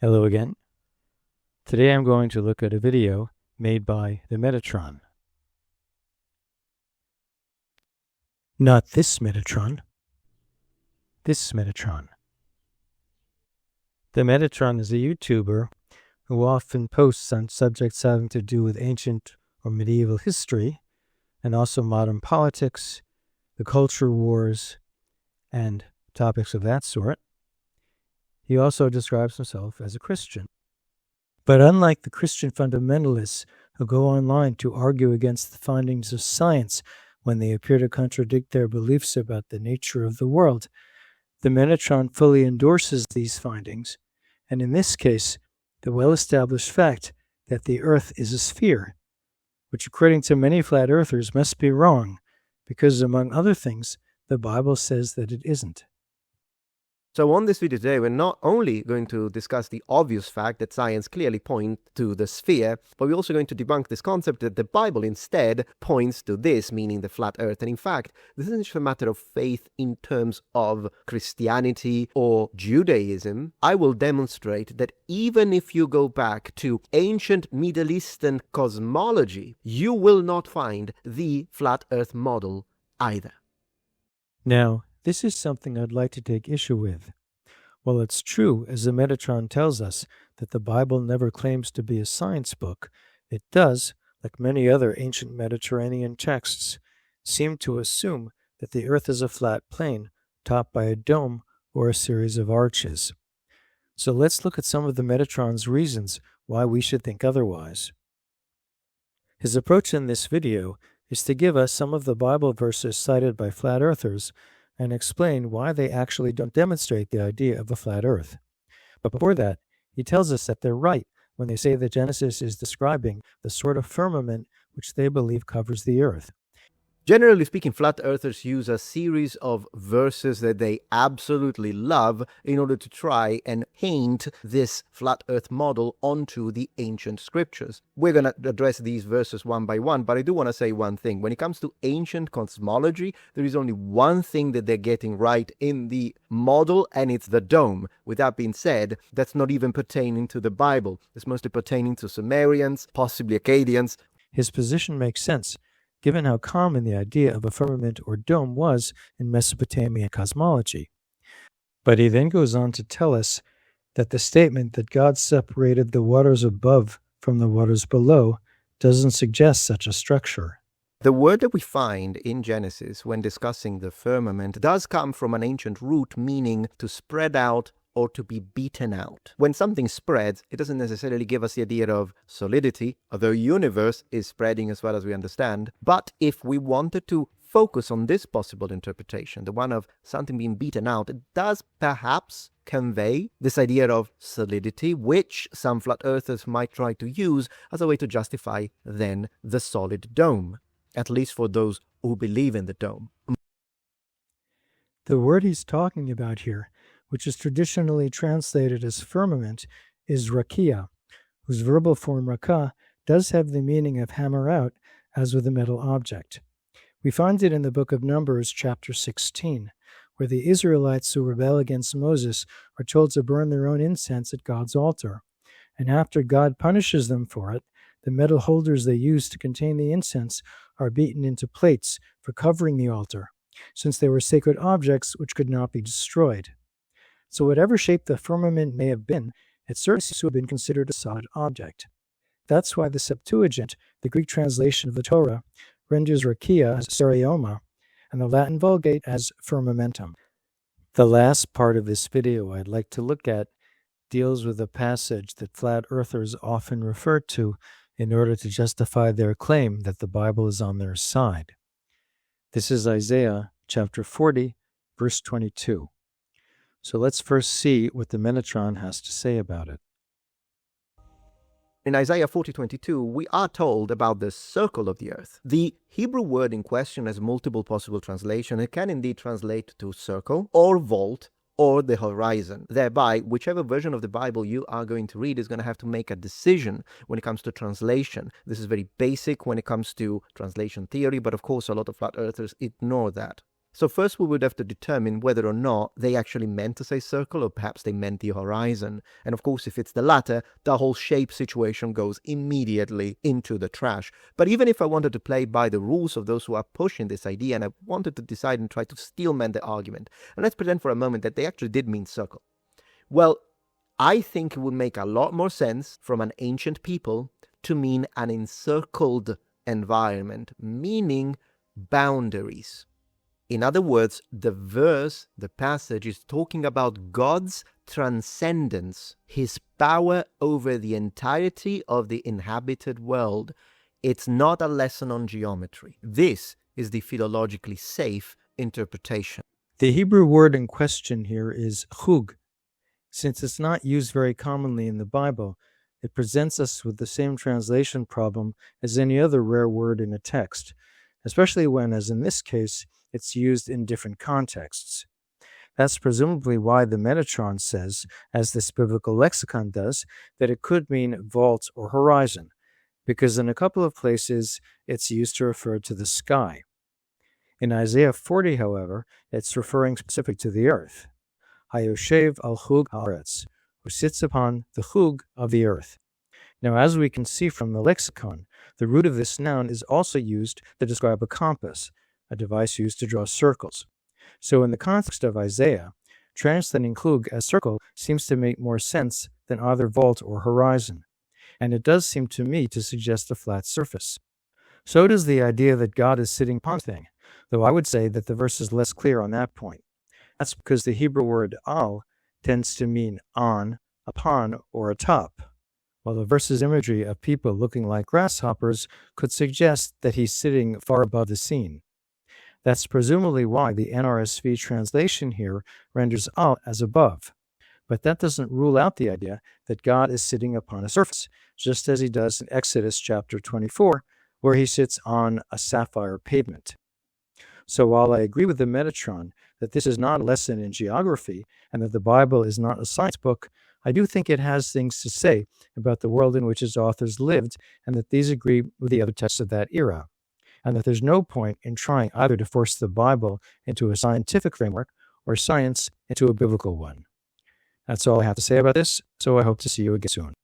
Hello again. Today I'm going to look at a video made by the Metatron. Not this Metatron. This Metatron. The Metatron is a YouTuber who often posts on subjects having to do with ancient or medieval history, and also modern politics, the culture wars, and topics of that sort. He also describes himself as a Christian. But unlike the Christian fundamentalists who go online to argue against the findings of science when they appear to contradict their beliefs about the nature of the world, the Metatron fully endorses these findings, and in this case, the well-established fact that the Earth is a sphere, which according to many flat earthers must be wrong, because among other things, the Bible says that it isn't. So on this video today, we're not only going to discuss the obvious fact that science clearly points to the sphere, but we're also going to debunk this concept that the Bible instead points to this, meaning the flat earth. And in fact, this isn't just a matter of faith in terms of Christianity or Judaism. I will demonstrate that even if you go back to ancient Middle Eastern cosmology, you will not find the flat earth model either. Now, this is something I'd like to take issue with. While it's true, as the Metatron tells us, that the Bible never claims to be a science book, it does, like many other ancient Mediterranean texts, seem to assume that the earth is a flat plane topped by a dome or a series of arches. So let's look at some of the Metatron's reasons why we should think otherwise. His approach in this video is to give us some of the Bible verses cited by flat earthers and explain why they actually don't demonstrate the idea of a flat earth. But before that, he tells us that they're right when they say that Genesis is describing the sort of firmament which they believe covers the earth. Generally speaking, flat earthers use a series of verses that they absolutely love in order to try and paint this flat earth model onto the ancient scriptures. We're going to address these verses one by one, but I do want to say one thing. When it comes to ancient cosmology, there is only one thing that they're getting right in the model, and it's the dome. With that being said, that's not even pertaining to the Bible. It's mostly pertaining to Sumerians, possibly Akkadians. His position makes sense, given how common the idea of a firmament or dome was in Mesopotamian cosmology. But he then goes on to tell us that the statement that God separated the waters above from the waters below doesn't suggest such a structure. The word that we find in Genesis when discussing the firmament does come from an ancient root meaning to spread out or to be beaten out. When something spreads, it doesn't necessarily give us the idea of solidity, although universe is spreading as well as we understand. But if we wanted to focus on this possible interpretation, the one of something being beaten out, it does perhaps convey this idea of solidity, which some flat earthers might try to use as a way to justify then the solid dome, at least for those who believe in the dome. The word he's talking about here, which is traditionally translated as firmament, is rakia, whose verbal form rakah does have the meaning of hammer out, as with a metal object. We find it in the book of Numbers, chapter 16, where the Israelites who rebel against Moses are told to burn their own incense at God's altar. And after God punishes them for it, the metal holders they use to contain the incense are beaten into plates for covering the altar, since they were sacred objects which could not be destroyed. So whatever shape the firmament may have been, it certainly seems to have been considered a solid object. That's why the Septuagint, the Greek translation of the Torah, renders rakia as stereoma, and the Latin Vulgate as firmamentum. The last part of this video I'd like to look at deals with a passage that flat earthers often refer to in order to justify their claim that the Bible is on their side. This is Isaiah chapter 40, verse 22. So let's first see what the Metatron has to say about it. In Isaiah 40:22, we are told about the circle of the earth. The Hebrew word in question has multiple possible translations. It can indeed translate to circle or vault or the horizon. Thereby, whichever version of the Bible you are going to read is going to have to make a decision when it comes to translation. This is very basic when it comes to translation theory, but of course a lot of flat earthers ignore that. So first we would have to determine whether or not they actually meant to say circle, or perhaps they meant the horizon. And of course, if it's the latter, the whole shape situation goes immediately into the trash. But even if I wanted to play by the rules of those who are pushing this idea, and I wanted to decide and try to steelman the argument, and let's pretend for a moment that they actually did mean circle. Well, I think it would make a lot more sense from an ancient people to mean an encircled environment, meaning boundaries. In other words, the verse, the passage, is talking about God's transcendence, his power over the entirety of the inhabited world. It's not a lesson on geometry. This is the philologically safe interpretation. The Hebrew word in question here is chug. Since it's not used very commonly in the Bible, it presents us with the same translation problem as any other rare word in a text, especially when, as in this case, it's used in different contexts. That's presumably why the Metatron says, as this biblical lexicon does, that it could mean vault or horizon, because in a couple of places it's used to refer to the sky. In Isaiah 40, however, it's referring specific to the earth. Hayoshev al chug haaretz, who sits upon the chug of the earth. Now, as we can see from the lexicon, the root of this noun is also used to describe a compass, a device used to draw circles. So in the context of Isaiah, translating chug as circle seems to make more sense than either vault or horizon, and it does seem to me to suggest a flat surface. So does the idea that God is sitting upon thing, though I would say that the verse is less clear on that point. That's because the Hebrew word al tends to mean on, upon, or atop, while the verse's imagery of people looking like grasshoppers could suggest that he's sitting far above the scene. That's presumably why the NRSV translation here renders al as above. But that doesn't rule out the idea that God is sitting upon a surface, just as he does in Exodus chapter 24, where he sits on a sapphire pavement. So while I agree with the Metatron that this is not a lesson in geography and that the Bible is not a science book, I do think it has things to say about the world in which its authors lived, and that these agree with the other texts of that era, and that there's no point in trying either to force the Bible into a scientific framework or science into a biblical one. That's all I have to say about this, so I hope to see you again soon.